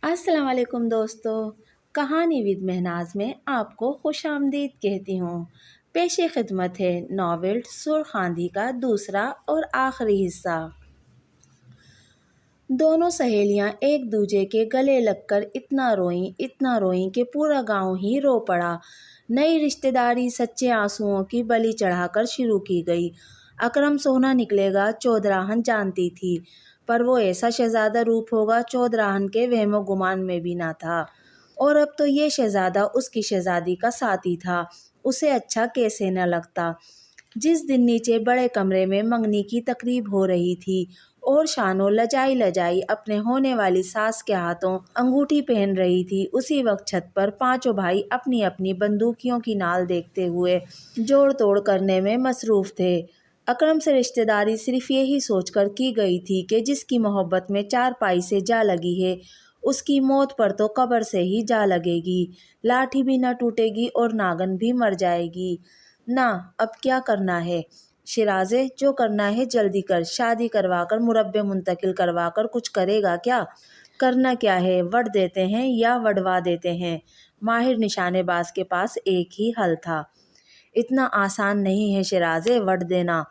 अस्सलाम वालेकुम दोस्तों। कहानी विद महनाज में आपको खुश आमदीद कहती हूँ। पेशे खिदमत है नॉवेल सुर्ख आंधी का दूसरा और आखिरी हिस्सा। दोनों सहेलियाँ एक दूजे के गले लगकर इतना रोईं कि पूरा गांव ही रो पड़ा। नई रिश्तेदारी सच्चे आंसुओं की बलि चढ़ाकर शुरू की गई। अकरम सोना निकलेगा चौधराहन जानती थी, पर वो ऐसा शहजादा रूप होगा चौधराहन के वहमो गुमान में भी ना था। और अब तो ये शहजादा उसकी शहजादी का साथी था, उसे अच्छा कैसे न लगता। जिस दिन नीचे बड़े कमरे में मंगनी की तकरीब हो रही थी और शानो लजाई लजाई अपने होने वाली सास के हाथों अंगूठी पहन रही थी, उसी वक्त छत पर पांचों भाई अपनी अपनी बंदूकियों की नाल देखते हुए जोड़ तोड़ करने में मसरूफ थे। अकरम से रिश्तेदारी सिर्फ यही सोचकर की गई थी कि जिसकी मोहब्बत में चार पाई से जा लगी है, उसकी मौत पर तो कब्र से ही जा लगेगी। लाठी भी न टूटेगी और नागन भी मर जाएगी। ना, अब क्या करना है शिराजे, जो करना है जल्दी कर। शादी करवाकर मुरब्बे मुंतकिल करवाकर कुछ करेगा क्या? करना क्या है, वड़ देते हैं या वड़वा देते हैं। माहिर निशानेबाज के पास एक ही हल था। इतना आसान नहीं है शिराजे वड़ देना।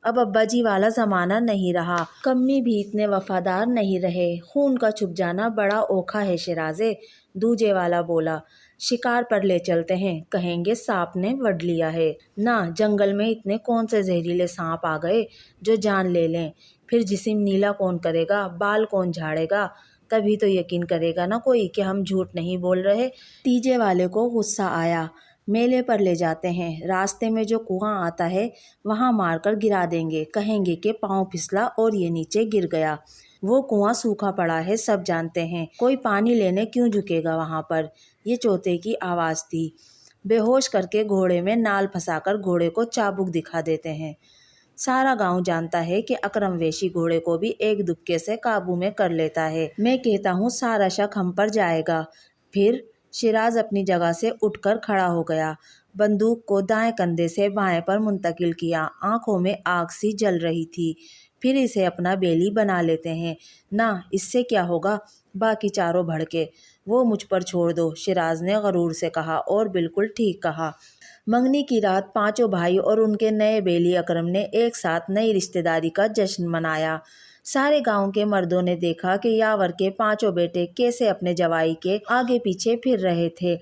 अब अब्बा जी वाला ज़माना नहीं रहा, कम्मी भी इतने वफादार नहीं रहे। खून का छुप जाना बड़ा औखा है शिराजे, दूजे वाला बोला। शिकार पर ले चलते हैं, कहेंगे सांप ने वड़ लिया है। ना, जंगल में इतने कौन से जहरीले सांप आ गए जो जान ले लें। फिर जिस्म नीला कौन करेगा, बाल कौन झाड़ेगा? तभी तो यकीन करेगा ना कोई कि हम झूठ नहीं बोल रहे। तीजे वाले को गुस्सा आया। मेले पर ले जाते हैं, रास्ते में जो कुआं आता है वहां मारकर गिरा देंगे, कहेंगे कि पाँव फिसला और ये नीचे गिर गया। वो कुआं सूखा पड़ा है, सब जानते हैं, कोई पानी लेने क्यों झुकेगा वहां पर। ये चौथे की आवाज़ थी। बेहोश करके घोड़े में नाल फंसाकर घोड़े को चाबुक दिखा देते हैं। सारा गांव जानता है कि अकरम वेशी घोड़े को भी एक दुक्के से काबू में कर लेता है। मैं कहता हूँ सारा शक हम पर जाएगा। फिर शिराज अपनी जगह से उठकर खड़ा हो गया, बंदूक को दाएं कंधे से बाएं पर मुंतकिल किया। आंखों में आग सी जल रही थी। फिर इसे अपना बेली बना लेते हैं ना, इससे क्या होगा। बाकी चारों भड़के। वो मुझ पर छोड़ दो, शिराज ने गरूर से कहा। और बिल्कुल ठीक कहा। मंगनी की रात पांचों भाई और उनके नए बेली अकरम ने एक साथ नई रिश्तेदारी का जश्न मनाया। सारे गांव के मर्दों ने देखा कि यावर के पांचों बेटे कैसे अपने जवाई के आगे पीछे फिर रहे थे,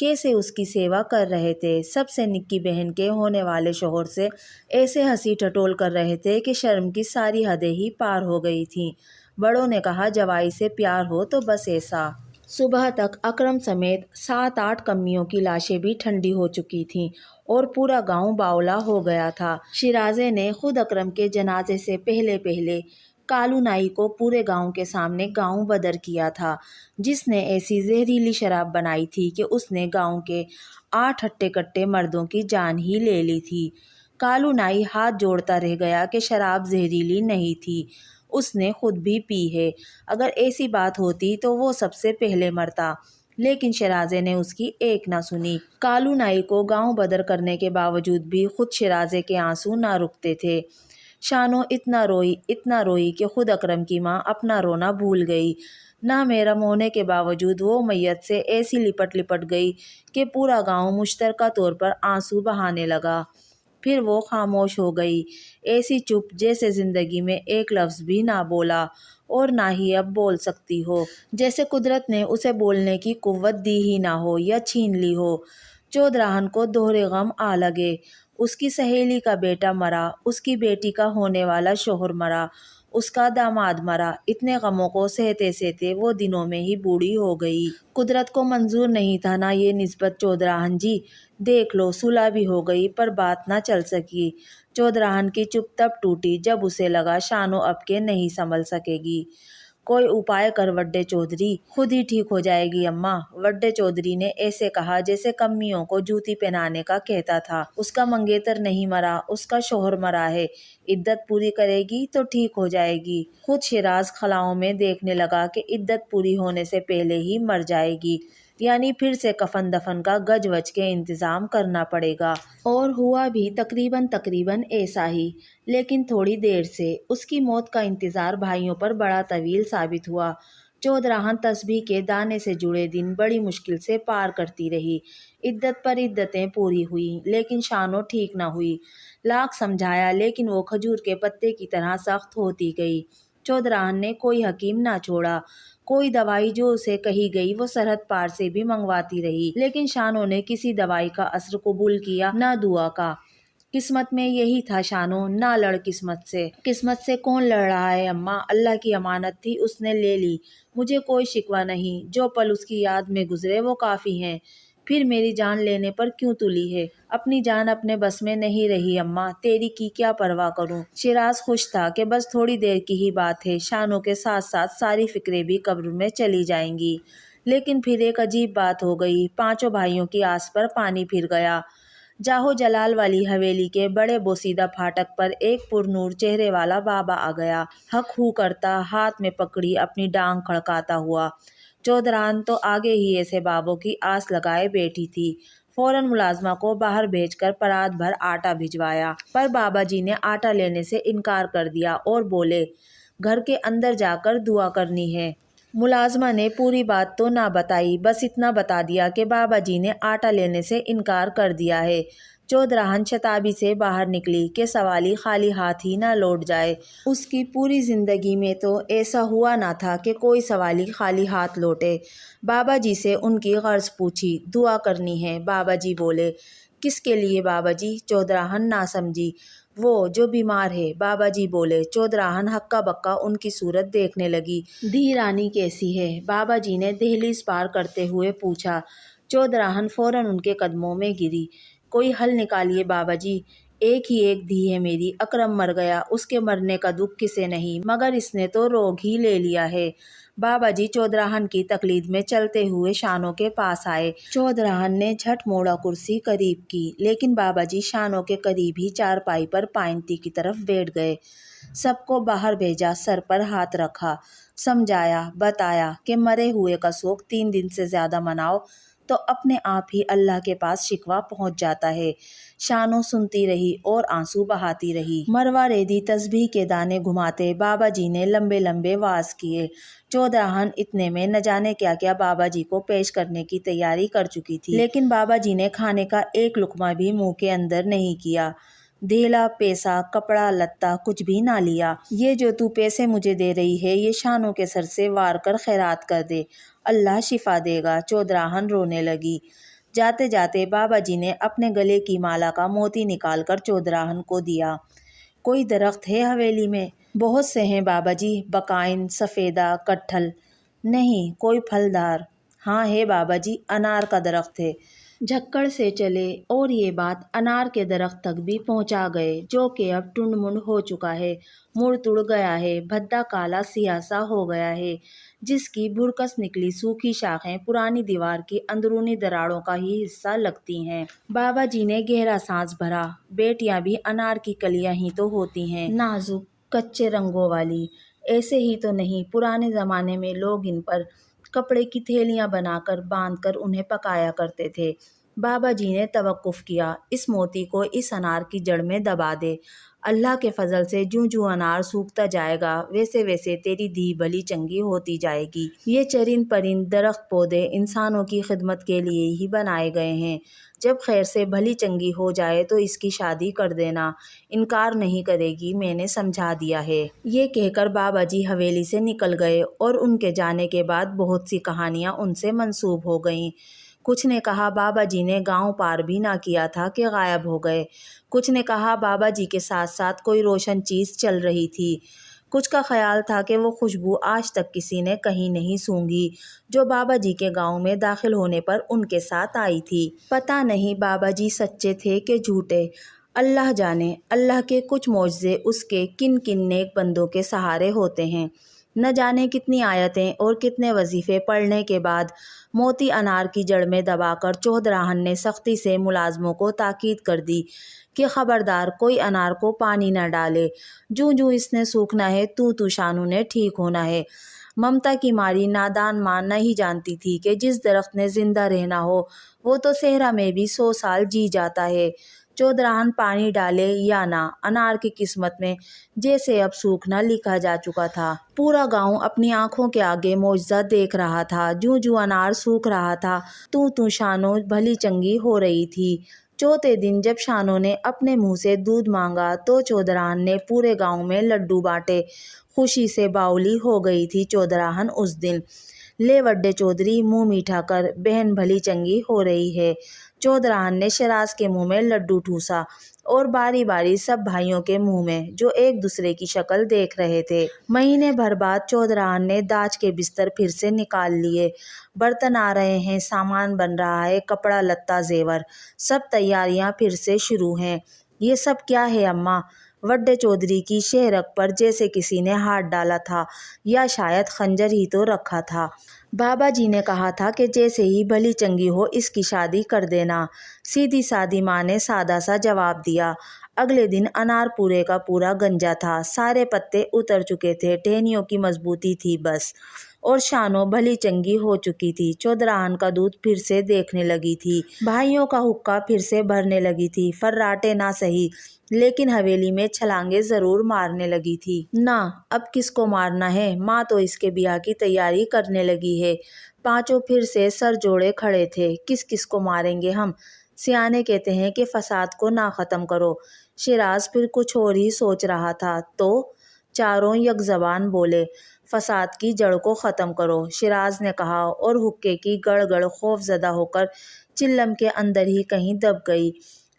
कैसे उसकी सेवा कर रहे थे। सबसे निक्की बहन के होने वाले शोहर से ऐसे हंसी टटोल कर रहे थे कि शर्म की सारी हदें ही पार हो गई थीं। बड़ों ने कहा जवाई से प्यार हो तो बस ऐसा। सुबह तक अकरम समेत 7-8 कम्मियों की लाशें भी ठंडी हो चुकी थीं और पूरा गांव बावला हो गया था। शिराजे ने खुद अकरम के जनाजे से पहले पहले कालू नाई को पूरे गांव के सामने गांव बदर किया था, जिसने ऐसी जहरीली शराब बनाई थी कि उसने गांव के 8 हट्टे कट्टे मर्दों की जान ही ले ली थी। कालू नाई हाथ जोड़ता रह गया कि शराब जहरीली नहीं थी, उसने खुद भी पी है। अगर ऐसी बात होती तो वो सबसे पहले मरता, लेकिन शराजे ने उसकी एक ना सुनी। कालू नाई को गांव बदर करने के बावजूद भी खुद शराजे के आंसू ना रुकते थे। शानो इतना रोई कि खुद अकरम की माँ अपना रोना भूल गई। ना महरम होने के बावजूद वो मैयत से ऐसी लिपट लिपट गई कि पूरा गांव मुश्तरका तौर पर आंसू बहाने लगा। फिर वो खामोश हो गई, ऐसी चुप जैसे जिंदगी में एक लफ्ज़ भी ना बोला और ना ही अब बोल सकती हो, जैसे कुदरत ने उसे बोलने की कुव्वत दी ही ना हो या छीन ली हो। चौधराहन को दोहरे गम आ लगे। उसकी सहेली का बेटा मरा, उसकी बेटी का होने वाला शोहर मरा, उसका दामाद मरा। इतने गमों को सहते सहते वो दिनों में ही बूढ़ी हो गई। कुदरत को मंजूर नहीं था ना ये निस्बत चौधराहन जी। देख लो, सुलह भी हो गई पर बात ना चल सकी। चौधराहन की चुप तब टूटी जब उसे लगा शानो अब के नहीं संभल सकेगी। कोई उपाय कर वड्डे चौधरी, खुद ही ठीक हो जाएगी अम्मा। वड्डे चौधरी ने ऐसे कहा जैसे कम्मियों को जूती पहनाने का कहता था। उसका मंगेतर नहीं मरा, उसका शोहर मरा है। इद्दत पूरी करेगी तो ठीक हो जाएगी। खुद शिराज खलाओं में देखने लगा कि इद्दत पूरी होने से पहले ही मर जाएगी, यानी फिर से कफन दफन का गज वज के इंतज़ाम करना पड़ेगा। और हुआ भी तकरीबन ऐसा ही, लेकिन थोड़ी देर से। उसकी मौत का इंतज़ार भाइयों पर बड़ा तवील साबित हुआ। चौधराहन तस्बीह के दाने से जुड़े दिन बड़ी मुश्किल से पार करती रही। इद्दत पर इद्दतें पूरी हुई लेकिन शानो ठीक न हुई। लाख समझाया लेकिन वो खजूर के पत्ते की तरह सख्त होती गई। चौधराहन ने कोई हकीम ना छोड़ा, कोई दवाई जो उसे कही गई वो सरहद पार से भी मंगवाती रही, लेकिन शानो ने किसी दवाई का असर कबूल किया ना दुआ का। किस्मत में यही था शानो, ना लड़ किस्मत से कौन लड़ रहा है अम्मा, अल्लाह की अमानत थी उसने ले ली, मुझे कोई शिकवा नहीं, जो पल उसकी याद में गुजरे वो काफ़ी हैं। फिर मेरी जान लेने पर क्यों तुली है? अपनी जान अपने बस में नहीं रही अम्मा, तेरी की क्या परवाह करूं। शिराज खुश था कि बस थोड़ी देर की ही बात है, शानो के साथ साथ सारी फिक्रें भी कब्र में चली जाएंगी। लेकिन फिर एक अजीब बात हो गई, पांचों भाइयों की आस पर पानी फिर गया। जाहो जलाल वाली हवेली के बड़े बोसीदा फाटक पर एक पुरनूर चेहरे वाला बाबा आ गया। हक हू करता, हाथ में पकड़ी अपनी डांग खड़काता हुआ। चौधरान तो आगे ही ऐसे बाबों की आस लगाए बैठी थी। फौरन मुलाजमा को बाहर भेजकर परात भर आटा भिजवाया, पर बाबा जी ने आटा लेने से इनकार कर दिया और बोले, घर के अंदर जाकर दुआ करनी है। मुलाजमा ने पूरी बात तो ना बताई, बस इतना बता दिया कि बाबा जी ने आटा लेने से इनकार कर दिया है। चौधराहन शताबी से बाहर निकली कि सवाली खाली हाथ ही ना लौट जाए। उसकी पूरी जिंदगी में तो ऐसा हुआ ना था कि कोई सवाली खाली हाथ लौटे। बाबा जी से उनकी गर्ज पूछी, दुआ करनी है। बाबा जी बोले, किसके लिए बाबा जी? चौधराहन ना समझी। वो जो बीमार है। बाबा जी बोले। चौधराहन हक्का बक्का उनकी सूरत देखने लगी। धी रानी कैसी है? बाबा जी ने दहलीज पार करते हुए पूछा। चौधराहन फौरन उनके कदमों में गिरी। कोई हल निकालिए बाबा जी, एक ही एक धी है मेरी, अकरम मर गया, उसके मरने का दुख किसे नहीं, मगर इसने तो रोग ही ले लिया है। बाबा जी चौधराहन की तकलीद में चलते हुए शानो के पास आए। चौधराहन ने झट मोड़ा कुर्सी करीब की, लेकिन बाबा जी शानो के करीब ही चारपाई पर पायंती की तरफ बैठ गए। सबको बाहर भेजा, सर पर हाथ रखा, समझाया, बताया कि मरे हुए का शोक 3 दिन से ज्यादा मनाओ तो अपने आप ही अल्लाह के पास शिकवा पहुंच जाता है। शानो सुनती रही और आंसू बहाती रही। मरवा रेदी तस्बीह के दाने घुमाते बाबा जी ने लंबे लंबे वाज किए। चौधराहन इतने में न जाने क्या क्या बाबा जी को पेश करने की तैयारी कर चुकी थी, लेकिन बाबा जी ने खाने का एक लुकमा भी मुंह के अंदर नहीं किया। धेला, पैसा, कपड़ा लत्ता कुछ भी ना लिया। ये जो तू पैसे मुझे दे रही है, ये शानों के सर से वार कर खैरात कर दे, अल्लाह शिफा देगा। चौधराहन रोने लगी। जाते जाते बाबा जी ने अपने गले की माला का मोती निकालकर चौधराहन को दिया। कोई दरख्त है हवेली में? बहुत से हैं बाबा जी, बकाइन, सफ़ेदा, कटहल। नहीं, कोई फलदार? हाँ है बाबा जी, अनार का दरख्त है। झक्कड़ से चले और ये बात अनार के दरख्त तक भी पहुंचा गए, जो कि अब टुंड मुंड हो चुका है, मुड़ तुड़ गया है, भद्दा काला सियासा हो गया है, जिसकी भुरकस निकली सूखी शाखें पुरानी दीवार की अंदरूनी दरारों का ही हिस्सा लगती हैं। बाबा जी ने गहरा सांस भरा। बेटियां भी अनार की कलियां ही तो होती हैं, नाजुक कच्चे रंगों वाली। ऐसे ही तो नहीं, पुराने जमाने में लोग इन पर कपड़े की थैलियां बनाकर बांधकर उन्हें पकाया करते थे। बाबा जी ने तवक्कुफ किया, इस मोती को इस अनार की जड़ में दबा दे। अल्लाह के फजल से जूं जूं अनार सूखता जाएगा, वैसे वैसे तेरी धी भली चंगी होती जाएगी। ये चरिंद परिंद दरख्त पौधे इंसानों की खिदमत के लिए ही बनाए गए हैं। जब खैर से भली चंगी हो जाए तो इसकी शादी कर देना, इनकार नहीं करेगी, मैंने समझा दिया है। ये कहकर बाबा जी हवेली से निकल गए और उनके जाने के बाद बहुत सी कहानियां उनसे मंसूब हो गईं। कुछ ने कहा बाबा जी ने गांव पार भी ना किया था कि गायब हो गए। कुछ ने कहा बाबा जी के साथ साथ कोई रोशन चीज चल रही थी। कुछ का ख्याल था कि वो खुशबू आज तक किसी ने कहीं नहीं सूंघी, जो बाबा जी के गांव में दाखिल होने पर उनके साथ आई थी। पता नहीं बाबा जी सच्चे थे कि झूठे, अल्लाह जाने। अल्लाह के कुछ मौजज़े उसके किन किन नेक बंदों के सहारे होते हैं। न जाने कितनी आयतें और कितने वजीफ़े पढ़ने के बाद मोती अनार की जड़ में दबाकर चौधराहन ने सख्ती से मुलाजमों को ताकीद कर दी कि खबरदार कोई अनार को पानी न डाले। जूं जूं इसने सूखना है, तू शानू ने ठीक होना है। ममता की मारी नादान माँ नहीं जानती थी कि जिस दरख्त ने जिंदा रहना हो वो तो सेहरा में भी 100 साल जी जाता है। चौधराहन पानी डाले या ना, अनार की किस्मत में जैसे अब सूखना लिखा जा चुका था। पूरा गांव अपनी आंखों के आगे मौजज़ा देख रहा था। जूं जूं अनार सूख रहा था, तू तू शानो भली चंगी हो रही थी। चौथे दिन जब शानो ने अपने मुंह से दूध मांगा तो चौधराहन ने पूरे गांव में लड्डू बांटे। खुशी से बावली हो गई थी चौधराहन उस दिन। ले वड्डे चौधरी, मुंह मीठा कर, बहन भली चंगी हो रही है। चौधराहन ने शिराज के मुंह में लड्डू ठूसा और बारी बारी सब भाइयों के मुंह में, जो एक दूसरे की शक्ल देख रहे थे। महीने भर बाद चौधराहन ने दाज के बिस्तर फिर से निकाल लिए। बर्तन आ रहे हैं, सामान बन रहा है, कपड़ा लत्ता जेवर, सब तैयारियां फिर से शुरू हैं। ये सब क्या है अम्मा? वड्डे चौधरी की शेहरग पर जैसे किसी ने हाथ डाला था, या शायद खंजर ही तो रखा था। बाबा जी ने कहा था कि जैसे ही भली चंगी हो इसकी शादी कर देना। सीधी सादी माँ ने सादा सा जवाब दिया। अगले दिन अनार पूरे का पूरा गंजा था, सारे पत्ते उतर चुके थे, टहनियों की मजबूती थी बस, और शानो भली चंगी हो चुकी थी। चौधराहन का दूध फिर से देखने लगी थी, भाइयों का हुक्का फिर से भरने लगी थी। फर्राटे ना सही, लेकिन हवेली में छलांगे जरूर मारने लगी थी। ना, अब किसको मारना है, माँ तो इसके ब्याह की तैयारी करने लगी है। पांचों फिर से सर जोड़े खड़े थे। किस किस को मारेंगे हम? सियाने कहते हैं कि फसाद को ना ख़त्म करो। शिराज फिर कुछ और ही सोच रहा था तो चारों यकजबान बोले, फसाद की जड़ को ख़त्म करो, शिराज ने कहा, और हुक्के की गड़गड़ खौफजदा होकर चिल्लम के अंदर ही कहीं दब गई।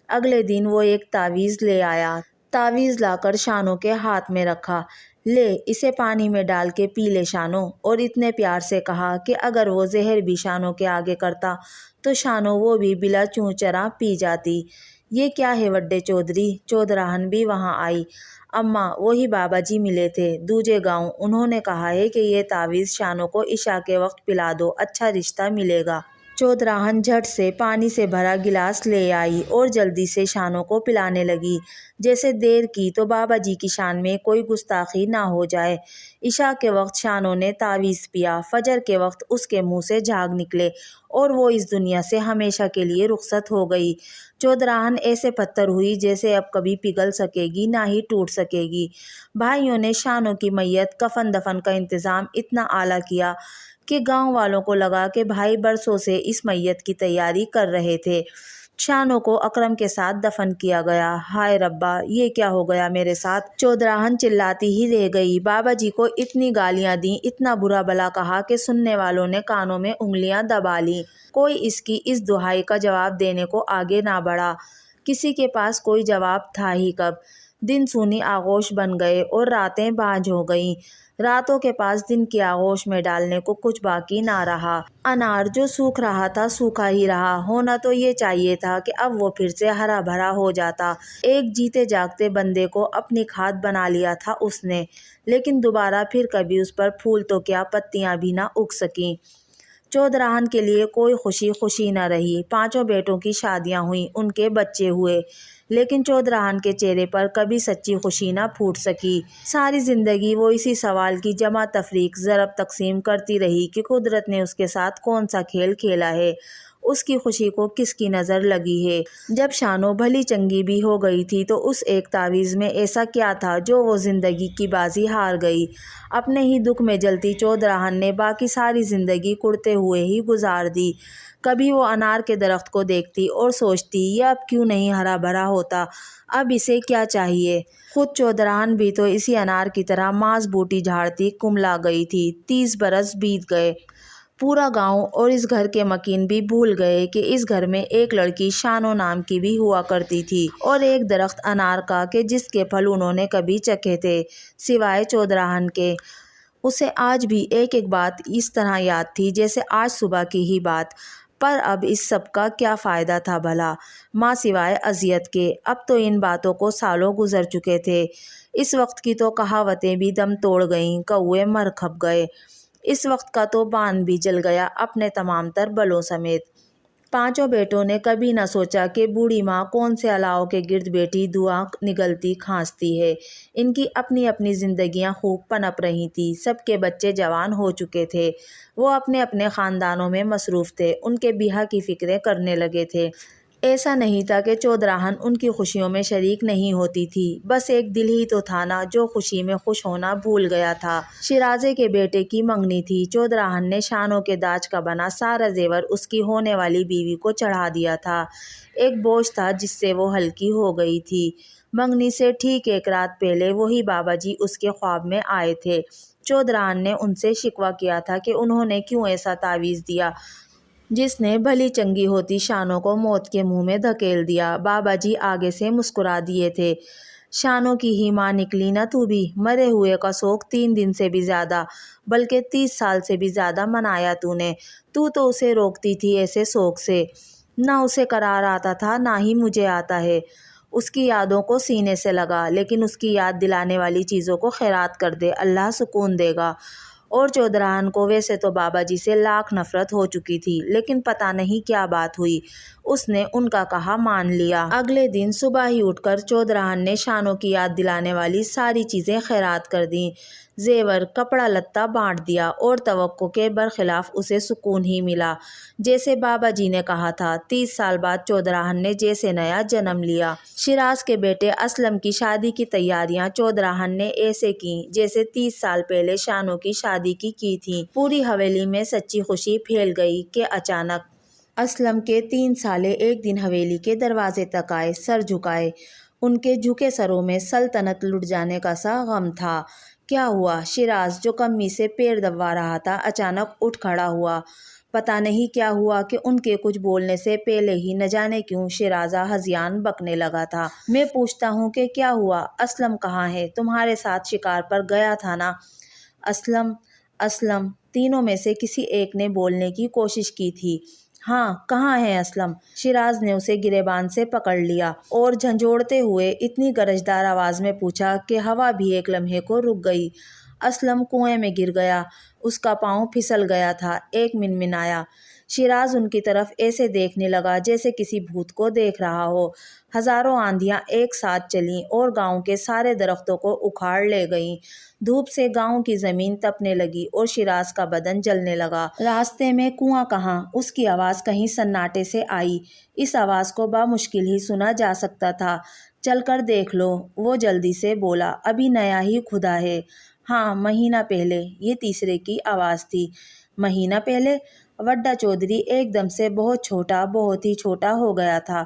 अगले दिन वो एक तावीज़ ले आया। तावीज़ लाकर शानो के हाथ में रखा। ले, इसे पानी में डाल के पी ले शानो, और इतने प्यार से कहा कि अगर वो जहर भी शानो के आगे करता तो शानो वो भी बिला चूंचरा पी जाती। ये क्या है वड्डे चौधरी? चौधराहन भी वहाँ आई। अम्मा, वही बाबा जी मिले थे दूजे गांव, उन्होंने कहा है कि ये तावीज़ शानो को इशा के वक्त पिला दो, अच्छा रिश्ता मिलेगा। चौधराहन झट से पानी से भरा गिलास ले आई और जल्दी से शानो को पिलाने लगी। जैसे देर की तो बाबा जी की शान में कोई गुस्ताखी ना हो जाए। इशा के वक्त शानो ने तावीज़ पिया। फजर के वक्त उसके मुंह से झाग निकले और वो इस दुनिया से हमेशा के लिए रुखसत हो गई। चौधराहन ऐसे पत्थर हुई जैसे अब कभी पिघल सकेगी ना ही टूट सकेगी। भाइयों ने शानो की मैयत कफन दफन का इंतज़ाम इतना आला किया कि गांव वालों को लगा कि भाई बरसों से इस मैयत की तैयारी कर रहे थे। शानो को अकरम के साथ दफन किया गया। हाय रब्बा, ये क्या हो गया मेरे साथ? चौधराहन चिल्लाती ही रह गई। बाबा जी को इतनी गालियां दी, इतना बुरा भला कहा कि सुनने वालों ने कानों में उंगलियां दबा ली। कोई इसकी इस दुहाई का जवाब देने को आगे ना बढ़ा। किसी के पास कोई जवाब था ही कब? दिन सूनी आगोश बन गए और रातें बाँझ हो गईं। रातों के पास दिन की आगोश में डालने को कुछ बाकी ना रहा। अनार जो सूख रहा था सूखा ही रहा। होना तो ये चाहिए था कि अब वो फिर से हरा भरा हो जाता। एक जीते जागते बंदे को अपनी खाद बना लिया था उसने, लेकिन दोबारा फिर कभी उस पर फूल तो क्या पत्तियां भी ना उग सकीं। चौधराहन के लिए कोई खुशी खुशी न रही। पांचों बेटों की शादियां हुई, उनके बच्चे हुए, लेकिन चौधराहन के चेहरे पर कभी सच्ची खुशी ना फूट सकी। सारी जिंदगी वो इसी सवाल की जमा तफरीक ज़रब तकसीम करती रही कि कुदरत ने उसके साथ कौन सा खेल खेला है, उसकी खुशी को किसकी नज़र लगी है। जब शानो भली चंगी भी हो गई थी तो उस एक तावीज़ में ऐसा क्या था जो वो ज़िंदगी की बाजी हार गई। अपने ही दुख में जलती चौधराहन ने बाकी सारी ज़िंदगी कुड़ते हुए ही गुजार दी। कभी वो अनार के दरख्त को देखती और सोचती, ये अब क्यों नहीं हरा भरा होता, अब इसे क्या चाहिए। खुद चौधराहन भी तो इसी अनार की तरह मांस बूटी झाड़ती कुमला गई थी। 30 बरस बीत गए। पूरा गांव और इस घर के मकीन भी भूल गए कि इस घर में एक लड़की शानो नाम की भी हुआ करती थी, और एक दरख्त अनार का कि जिसके फल उन्होंने कभी चखे थे सिवाय चौधराहन के। उसे आज भी एक एक बात इस तरह याद थी जैसे आज सुबह की ही बात। पर अब इस सब का क्या फ़ायदा था भला, माँ सिवाय अजियत के। अब तो इन बातों को सालों गुजर चुके थे। इस वक्त की तो कहावतें भी दम तोड़ गईं, कौए मर खप गए। इस वक्त का तो बांध भी जल गया अपने तमाम तर बलों समेत। पांचों बेटों ने कभी न सोचा कि बूढ़ी माँ कौन से अलाव के गिर्द बैठी धुआं निगलती खांसती है। इनकी अपनी अपनी जिंदगियां खूब पनप रही थी। सबके बच्चे जवान हो चुके थे। वो अपने अपने ख़ानदानों में मसरूफ़ थे। उनके बिहा की फ़िक्रें करने लगे थे। ایسا نہیں تھا کہ چودراہن ان کی خوشیوں میں شریک نہیں ہوتی تھی، بس ایک دل ہی تو تھا نا جو خوشی میں خوش ہونا بھول گیا تھا۔ شیرازے کے بیٹے کی منگنی تھی۔ چودراہن نے شانوں کے داج کا بنا سارا زیور اس کی ہونے والی بیوی کو چڑھا دیا تھا۔ ایک بوجھ تھا جس سے وہ ہلکی ہو گئی تھی۔ منگنی سے ٹھیک ایک رات پہلے وہی بابا جی اس کے خواب میں آئے تھے۔ چودراہن نے ان سے شکوہ کیا تھا کہ انہوں نے کیوں ایسا تعویذ دیا جس نے بھلی چنگی ہوتی شانوں کو موت کے منہ میں دھکیل دیا۔ بابا جی آگے سے مسکرا دیے تھے۔ شانوں کی ہی ماں نکلی نا تو بھی، مرے ہوئے کا سوگ 3 دن سے بھی زیادہ بلکہ 30 سال سے بھی زیادہ منایا تو نے۔ تو اسے روکتی تھی ایسے سوگ سے، نہ اسے قرار آتا تھا نہ ہی مجھے آتا ہے۔ اس کی یادوں کو سینے سے لگا، لیکن اس کی یاد دلانے والی چیزوں کو خیرات کر دے، اللہ سکون دے گا۔ اور چودراہن کو ویسے تو بابا جی سے لاکھ نفرت ہو چکی تھی، لیکن پتہ نہیں کیا بات ہوئی، اس نے ان کا کہا مان لیا۔ اگلے دن صبح ہی اٹھ کر چودراہن نے شانوں کی یاد دلانے والی ساری چیزیں خیرات کر دیں، زیور کپڑا لتا بانٹ دیا، اور توقع کے برخلاف اسے سکون ہی ملا، جیسے بابا جی نے کہا تھا۔ 30 سال بعد چودراہن نے جیسے نیا جنم لیا۔ شیراز کے بیٹے اسلم کی شادی کی تیاریاں چودراہن نے ایسے کیں جیسے 30 سال پہلے شانوں کی شادی کی تھیں۔ پوری حویلی میں سچی خوشی پھیل گئی کہ اچانک اسلم کے 3 سالے ایک دن حویلی کے دروازے تک آئے، سر جھکائے۔ ان کے جھکے سروں میں سلطنت لٹ جانے کا سا غم تھا۔ کیا ہوا؟ شیراز جو کمی سے پیر دبا رہا تھا اچانک اٹھ کھڑا ہوا۔ پتہ نہیں کیا ہوا کہ ان کے کچھ بولنے سے پہلے ہی نہ جانے کیوں شیرازہ ہذیان بکنے لگا تھا۔ میں پوچھتا ہوں کہ کیا ہوا؟ اسلم کہاں ہے؟ تمہارے ساتھ شکار پر گیا تھا نا؟ اسلم تینوں میں سے کسی ایک نے بولنے کی کوشش کی تھی۔ ہاں، کہاں ہے اسلم؟ شیراز نے اسے گریبان سے پکڑ لیا اور جھنجھوڑتے ہوئے اتنی گرجدار آواز میں پوچھا کہ ہوا بھی ایک لمحے کو رک گئی۔ اسلم کنویں میں گر گیا، اس کا پاؤں پھسل گیا تھا، ایک منمنایا۔ شیراز ان کی طرف ایسے دیکھنے لگا جیسے کسی بھوت کو دیکھ رہا ہو۔ ہزاروں آندھیاں ایک ساتھ چلیں اور گاؤں کے سارے درختوں کو اکھاڑ لے گئیں۔ دھوپ سے گاؤں کی زمین تپنے لگی اور شیراز کا بدن جلنے لگا۔ راستے میں کنواں کہاں؟ اس کی آواز کہیں سناٹے سے آئی۔ اس آواز کو بامشکل ہی سنا جا سکتا تھا۔ چل کر دیکھ لو، وہ جلدی سے بولا، ابھی نیا ہی کھدا ہے۔ ہاں، مہینہ پہلے، یہ تیسرے کی آواز تھی۔ مہینہ پہلے؟ وڈا چودھری ایک دم سے بہت چھوٹا، بہت ہی چھوٹا ہو گیا تھا۔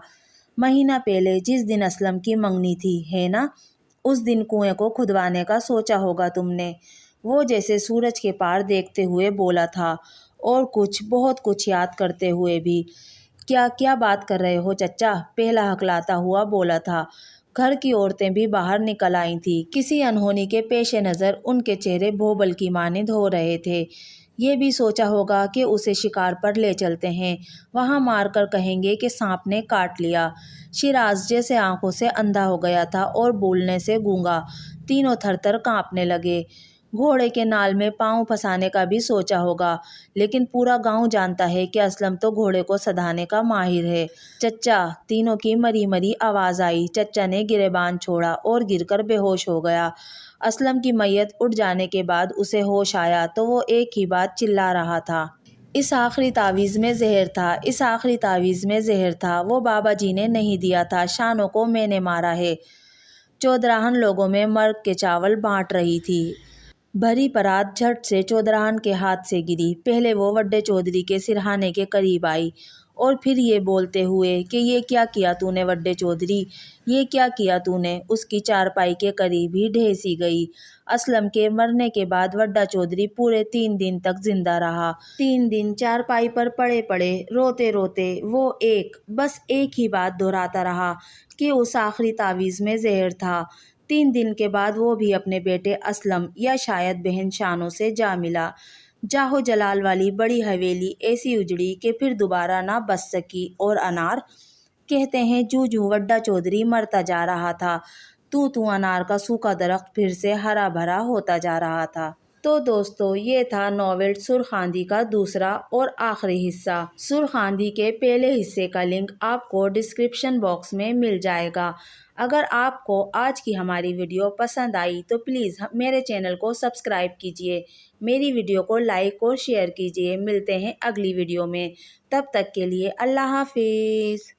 مہینہ پہلے جس دن اسلم کی منگنی تھی، ہے نا؟ اس دن کنویں کو کھدوانے کا سوچا ہوگا تم نے؟ وہ جیسے سورج کے پار دیکھتے ہوئے بولا تھا، اور کچھ، بہت کچھ یاد کرتے ہوئے بھی۔ کیا بات کر رہے ہو چچا؟ پہلا ہکلاتا ہوا بولا تھا۔ گھر کی عورتیں بھی باہر نکل آئی تھیں۔ کسی انہونی کے پیش نظر ان کے چہرے بھوبل کی مانند ہو رہے تھے۔ یہ بھی سوچا ہوگا کہ اسے شکار پر لے چلتے ہیں، وہاں مار کر کہیں گے کہ سانپ نے کاٹ لیا۔ شیراز جیسے آنکھوں سے اندھا ہو گیا تھا اور بولنے سے گونگا۔ تینوں تھر تھر کانپنے لگے۔ گھوڑے کے نال میں پاؤں پھنسانے کا بھی سوچا ہوگا، لیکن پورا گاؤں جانتا ہے کہ اسلم تو گھوڑے کو سدھانے کا ماہر ہے۔ چچا، تینوں کی مری مری آواز آئی۔ چچا نے گریبان چھوڑا اور گر کر بے ہوش ہو گیا۔ اسلم کی میت اٹھ جانے کے بعد اسے ہوش آیا تو وہ ایک ہی بات چلا رہا تھا۔ اس آخری تعویذ میں زہر تھا، اس آخری تعویذ میں زہر تھا۔ وہ بابا جی نے نہیں دیا تھا، شانوں کو میں نے مارا ہے۔ چودراہن لوگوں میں مرگ کے چاول بانٹ رہی تھی۔ بھری پرات جھٹ سے چودراہن کے ہاتھ سے گری۔ پہلے وہ وڈے چودھری کے سرہانے کے قریب آئی اور پھر یہ بولتے ہوئے کہ یہ کیا کیا تو نے وڈے چودھری، یہ کیا کیا تو نے؟ اس کی چارپائی کے قریب ہی ڈھیسی گئی۔ اسلم کے مرنے کے بعد وڈا چودھری پورے 3 دن تک زندہ رہا۔ 3 دن چارپائی پر پڑے پڑے، روتے روتے وہ بس ایک ہی بات دہراتا رہا کہ اس آخری تعویذ میں زہر تھا۔ 3 دن کے بعد وہ بھی اپنے بیٹے اسلم یا شاید بہن شانوں سے جا ملا۔ جاہو جلال والی بڑی حویلی ایسی اجڑی کہ پھر دوبارہ نہ بس سکی، اور انار کہتے ہیں جوں وڈا چودھری مرتا جا رہا تھا تو انار کا سوکھا درخت پھر سے ہرا بھرا ہوتا جا رہا تھا۔ تو دوستو، یہ تھا ناول سرخ آندھی کا دوسرا اور آخری حصہ۔ سرخ آندھی کے پہلے حصے کا لنک آپ کو ڈسکرپشن باکس میں مل جائے گا۔ اگر آپ کو آج کی ہماری ویڈیو پسند آئی تو پلیز میرے چینل کو سبسکرائب کیجیے، میری ویڈیو کو لائک اور شیئر کیجیے۔ ملتے ہیں اگلی ویڈیو میں، تب تک کے لیے اللہ حافظ۔